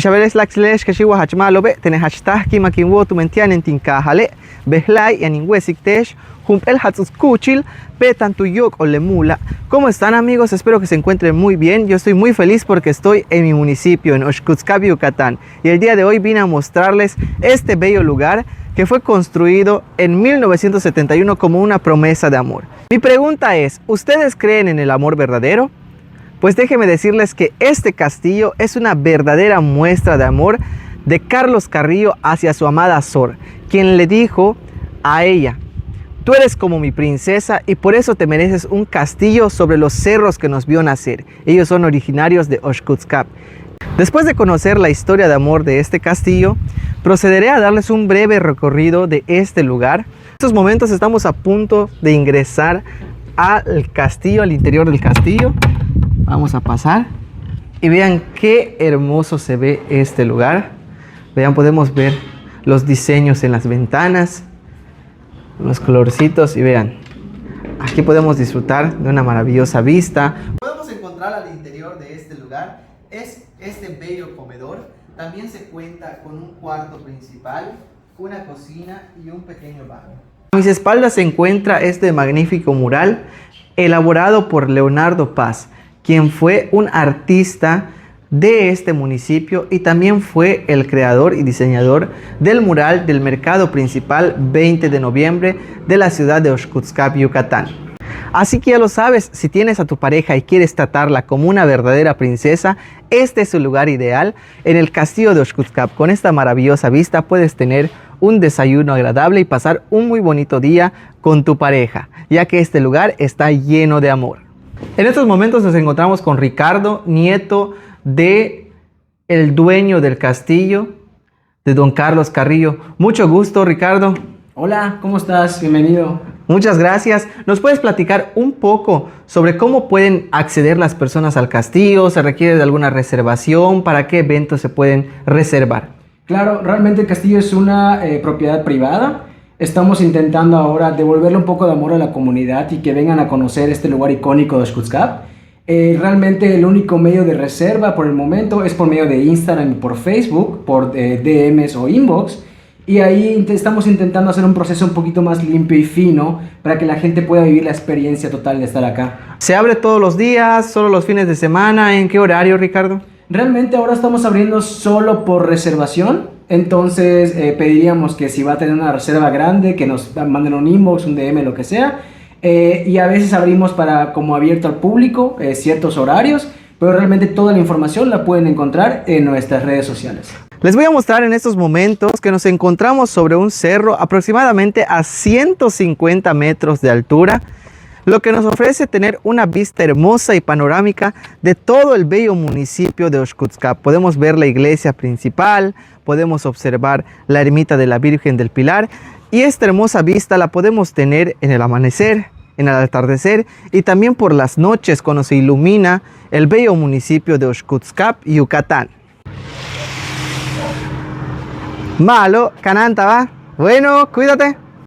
Xabeles laxlesh que chiwa hachmalobe, tene hashtag makinwo tu mentian en tinkahale, behlai y aninhuesiktesh, el Hatsuskuchil, Petantuyok o Lemula. ¿Cómo están, amigos? Espero que se encuentren muy bien. Yo estoy muy feliz porque estoy en mi municipio, en Oshkutzcap, Yucatán. Y el día de hoy vine a mostrarles este bello lugar que fue construido en 1971 como una promesa de amor. Mi pregunta es, ¿ustedes creen en el amor verdadero? Pues déjenme decirles que este castillo es una verdadera muestra de amor de Carlos Carrillo hacia su amada Sor, quien le dijo a ella: tú eres como mi princesa y por eso te mereces un castillo sobre los cerros que nos vio nacer. Ellos son originarios de Oshkutzcap. Después de conocer la historia de amor de este castillo, procederé a darles un breve recorrido de este lugar. En estos momentos estamos a punto de ingresar al castillo, al interior del castillo. Vamos a pasar y vean qué hermoso se ve este lugar. Vean, podemos ver los diseños en las ventanas, los colorcitos, y vean, aquí podemos disfrutar de una maravillosa vista. Podemos encontrar al interior de este lugar es este bello comedor. También se cuenta con un cuarto principal, una cocina y un pequeño baño. A mis espaldas se encuentra este magnífico mural elaborado por Leonardo Paz, quien fue un artista de este municipio y también fue el creador y diseñador del mural del mercado principal 20 de noviembre de la ciudad de Oshkutzcap, Yucatán. Así que ya lo sabes, si tienes a tu pareja y quieres tratarla como una verdadera princesa, este es el lugar ideal. En el castillo de Oshkutzcap, con esta maravillosa vista, puedes tener un desayuno agradable y pasar un muy bonito día con tu pareja, ya que este lugar está lleno de amor. En estos momentos nos encontramos con Ricardo, nieto de el dueño del castillo, de don Carlos Carrillo. Mucho gusto, Ricardo. Hola, ¿cómo estás? Bienvenido. Muchas gracias. ¿Nos puedes platicar un poco sobre cómo pueden acceder las personas al castillo? ¿Se requiere de alguna reservación? ¿Para qué eventos se pueden reservar? Claro, realmente el castillo es una propiedad privada. Estamos intentando ahora devolverle un poco de amor a la comunidad y que vengan a conocer este lugar icónico de Oshkutzcap. Realmente el único medio de reserva por el momento es por medio de Instagram y por Facebook, por DMs o inbox. Y ahí estamos intentando hacer un proceso un poquito más limpio y fino para que la gente pueda vivir la experiencia total de estar acá. ¿Se abre todos los días, solo los fines de semana? ¿En qué horario, Ricardo? Realmente ahora estamos abriendo solo por reservación. Entonces pediríamos que si va a tener una reserva grande, que nos manden un inbox, un DM, lo que sea. Y a veces abrimos para como abierto al público ciertos horarios, pero realmente toda la información la pueden encontrar en nuestras redes sociales. Les voy a mostrar en estos momentos que nos encontramos sobre un cerro aproximadamente a 150 metros de altura, lo que nos ofrece tener una vista hermosa y panorámica de todo el bello municipio de Oshkutzcap. Podemos ver la iglesia principal, podemos observar la ermita de la Virgen del Pilar, y esta hermosa vista la podemos tener en el amanecer, en el atardecer y también por las noches cuando se ilumina el bello municipio de Oshkutzcap, Yucatán. Malo, cananta, va. Bueno, cuídate.